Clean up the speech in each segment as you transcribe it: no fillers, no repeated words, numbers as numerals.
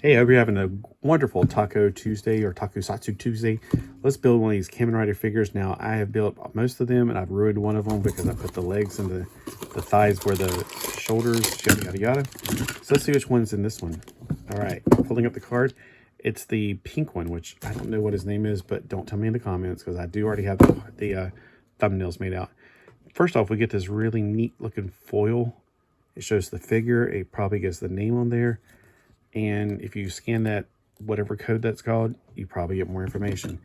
Hey, I hope you're having a wonderful Taco Tuesday or Tokusatsu Tuesday. Let's build one of these Kamen Rider figures. Now, I have built most of them, and I've ruined one of them because I put the legs and the thighs where the shoulders, yada, yada, yada. So let's see which one's in this one. All right, pulling up the card. It's the pink one, which I don't know what his name is, but don't tell me in the comments because I do already have the thumbnails made out. First off, we get this really neat looking foil. It shows the figure. It probably gets the name on there. And if you scan that, whatever code that's called, you probably get more information.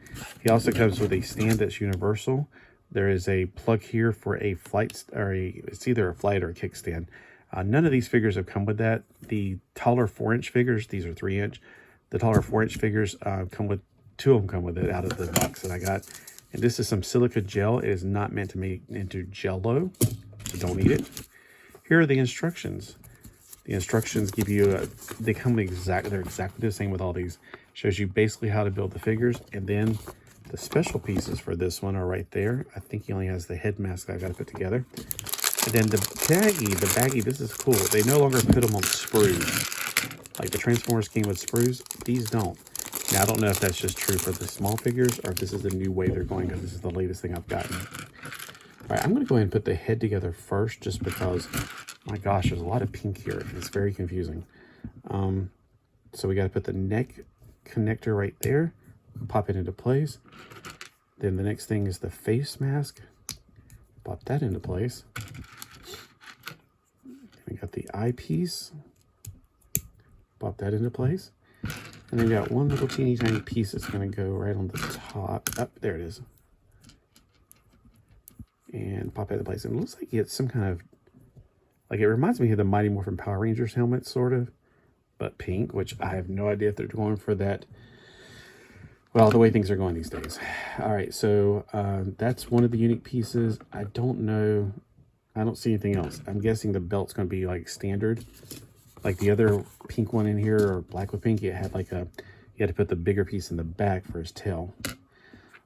He also comes with a stand that's universal. There is a plug here for a flight, or it's either a flight or a kickstand. None of these figures have come with that. The taller 4-inch figures, these are 3-inch. The taller 4-inch figures come with, 2 of them come with it out of the box that I got. And this is some silica gel. It is not meant to make into Jell-O, so don't eat it. Here are the instructions. The instructions give you, they come they're exactly the same with all these. Shows you basically how to build the figures. And then the special pieces for this one are right there. I think he only has the head mask that I've got to put together. And then the baggie, this is cool. They no longer put them on sprues. Like the Transformers came with sprues, these don't. Now, I don't know if that's just true for the small figures or if this is the new way they're going because this is the latest thing I've gotten. All right, I'm going to go ahead and put the head together first just because, my gosh, there's a lot of pink here. It's very confusing. So we got to put the neck connector right there, pop it into place. Then the next thing is the face mask. Pop that into place. We got the eyepiece. Pop that into place. And then we got one little teeny tiny piece that's going to go right on the top. Up there it is. And pop that into place. And it looks like it's some kind of, like, it reminds me of the Mighty Morphin Power Rangers helmet, sort of, but pink, which I have no idea if they're going for that. Well, the way things are going these days. All right, so that's one of the unique pieces. I don't know. I don't see anything else. I'm guessing the belt's going to be like standard. Like the other pink one in here, or black with pink, it had like a, you had to put the bigger piece in the back for his tail.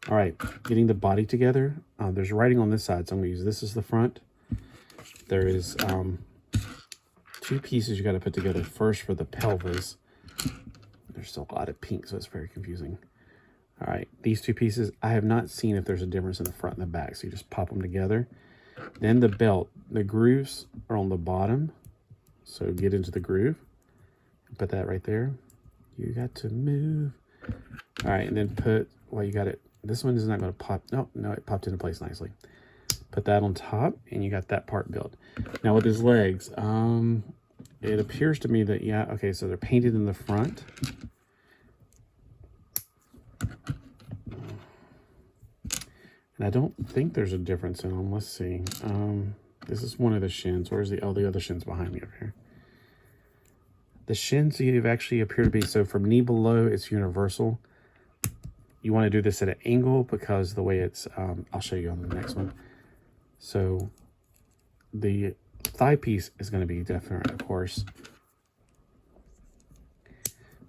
All right, getting the body together. There's writing on this side, so I'm going to use this as the front. There is 2 pieces you got to put together first for the pelvis. There's still a lot of pink, so it's very confusing. All right, these 2 pieces, I have not seen if there's a difference in the front and the back, so you just pop them together. Then the belt, the grooves are on the bottom, so get into the groove. Put that right there. You got to move. All right, and then put, well, you got it. This one is not going to pop. No, it popped into place nicely. Put that on top, and you got that part built. Now with his legs, it appears to me that, yeah, okay, so they're painted in the front. And I don't think there's a difference in them. Let's see. This is one of the shins. Where's the other shin's behind me over here. The shins actually appear to be, so from knee below, it's universal. You want to do this at an angle because the way it's, I'll show you on the next one. So the thigh piece is going to be different, of course.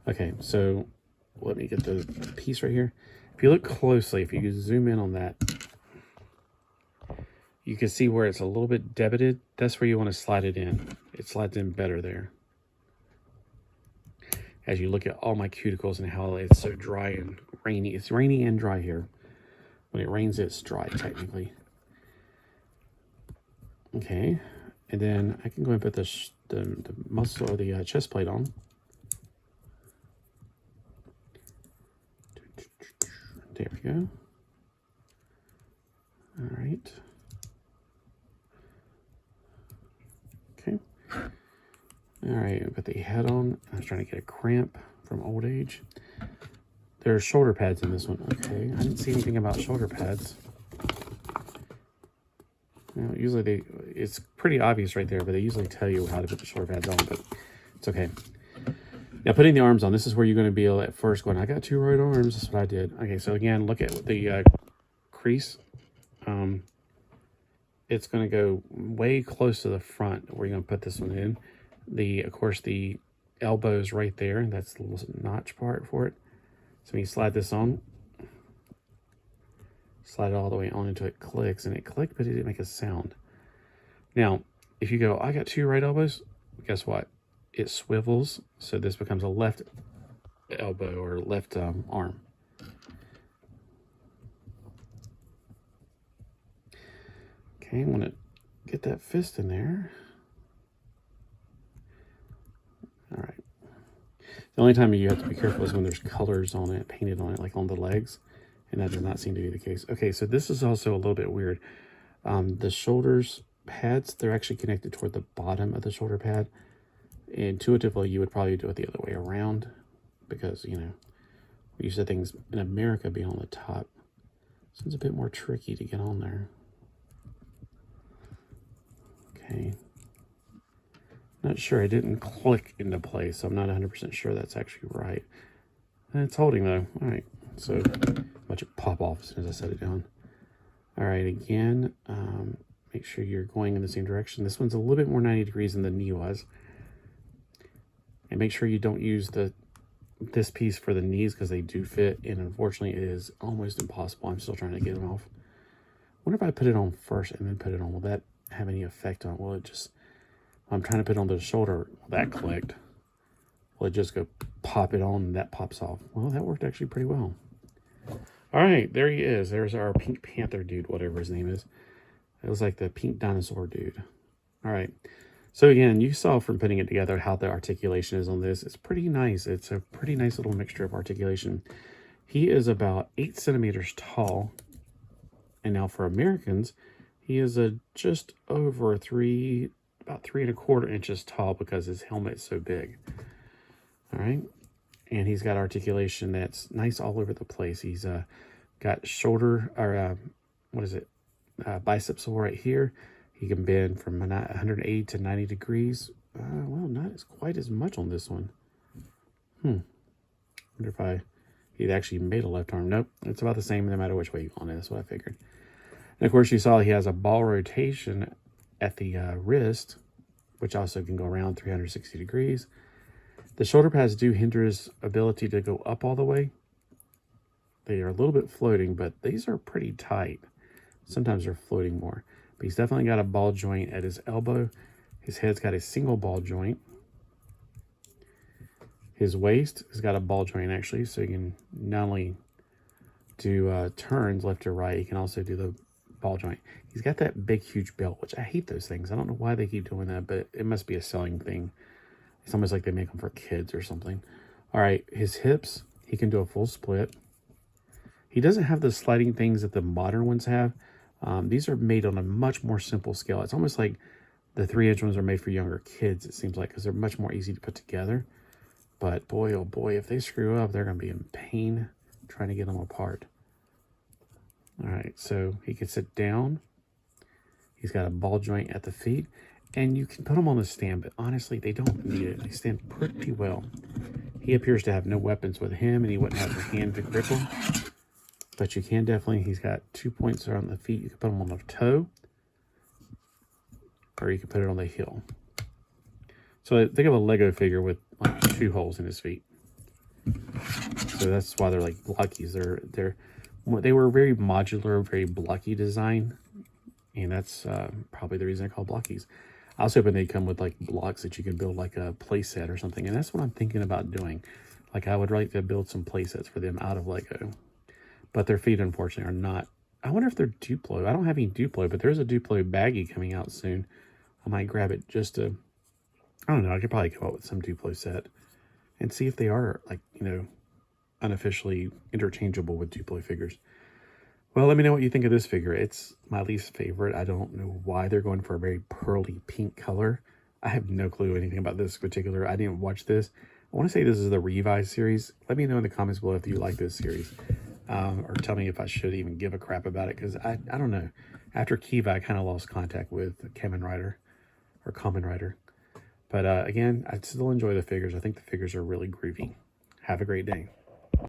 Okay, so let me get the piece right here. If you look closely, if you zoom in on that, you can see where it's a little bit debited. That's where you want to slide it in. It slides in better there. As you look at all my cuticles and how it's so dry and rainy. It's rainy and dry here. When it rains, it's dry, technically. Okay, and then I can go and put the muscle or the chest plate on. There we go. All right. Okay. All right, put the head on. I was trying to get a cramp from old age. There are shoulder pads in this one. Okay, I didn't see anything about shoulder pads. Now, usually it's pretty obvious right there, but they usually tell you how to put the shoulder pads on, but it's okay. Now, putting the arms on, this is where you're going to be able at first going, I got 2 right arms. That's what I did. Okay, so again, look at the crease. It's going to go way close to the front where you're going to put this one in. Of course, the elbow's right there. That's the little notch part for it. So when you slide this on, slide it all the way on until it clicks, and it clicked, but it didn't make a sound. Now, if you go, I got 2 right elbows, guess what? it swivels, so this becomes a left elbow or left arm. Okay, I'm gonna get that fist in there. All right. The only time you have to be careful is when there's colors on it, painted on it, like on the legs, and that does not seem to be the case. Okay, so this is also a little bit weird. The shoulders pads, they're actually connected toward the bottom of the shoulder pad. Intuitively, you would probably do it the other way around because, you know, we used to things in America being on the top. So it's a bit more tricky to get on there. Okay. Not sure, it didn't click into place, so I'm not 100% sure that's actually right. And it's holding though. All right, so watch it pop off as soon as I set it down. All right, again, make sure you're going in the same direction. This one's a little bit more 90 degrees than the knee was. And make sure you don't use this piece for the knees because they do fit, and unfortunately it is almost impossible. I'm still trying to get them off. I wonder if I put it on first and then put it on, will that have any effect on it? Will it just, I'm trying to put it on the shoulder, that clicked. Will it just go pop it on and that pops off? Well, that worked actually pretty well. All right, there he is. There's our Pink Panther dude, whatever his name is. It was like the pink dinosaur dude. All right. So again, you saw from putting it together how the articulation is on this. It's pretty nice. It's a pretty nice little mixture of articulation. He is about 8 centimeters tall. And now for Americans, he is just over about 3¼ inches tall because his helmet is so big. All right. And he's got articulation that's nice all over the place. He's got shoulder, or biceps right here. He can bend from 180 to 90 degrees. Well, not as quite as much on this one. Wonder if he'd actually made a left arm. Nope, it's about the same no matter which way you go on it. That's what I figured. And of course, you saw he has a ball rotation at the wrist, which also can go around 360 degrees. The shoulder pads do hinder his ability to go up all the way. They are a little bit floating, but these are pretty tight. Sometimes they're floating more. But he's definitely got a ball joint at his elbow. His head's got a single ball joint. His waist has got a ball joint actually, so you can not only do turns left to right, you can also do the ball joint. He's got that big, huge belt, which I hate those things. I don't know why they keep doing that, but it must be a selling thing. It's almost like they make them for kids or something. All right, his hips, he can do a full split. He doesn't have the sliding things that the modern ones have. These are made on a much more simple scale. It's almost like the 3-inch ones are made for younger kids, it seems like, because they're much more easy to put together. But boy, oh boy, if they screw up, they're going to be in pain trying to get them apart. All right, so he can sit down. He's got a ball joint at the feet. And you can put them on the stand, but honestly, they don't need it. They stand pretty well. He appears to have no weapons with him, and he wouldn't have a hand to grip him. But you can definitely, he's got 2 points around the feet. You can put them on the toe, or you can put it on the heel. So think of a Lego figure with like 2 holes in his feet. So that's why they're like Blokees. They were very modular, very blocky design, and that's probably the reason I call Blokees. I was hoping they'd come with like blocks that you could build like a play set or something, and that's what I'm thinking about doing. Like I would like to build some play sets for them out of Lego. But their feet, unfortunately, are not. I wonder if they're Duplo. I don't have any Duplo, but there's a Duplo baggie coming out soon. I might grab it just to, I don't know, I could probably come up with some Duplo set and see if they are, like, you know, unofficially interchangeable with Duplo figures. Well, let me know what you think of this figure. It's my least favorite. I don't know why they're going for a very pearly pink color. I have no clue anything about this particular. I didn't watch this. I want to say this is the Revi series. Let me know in the comments below if you like this series. Or tell me if I should even give a crap about it, because I don't know. After Kiva, I kind of lost contact with Kamen Rider. But again, I still enjoy the figures. I think the figures are really groovy. Have a great day.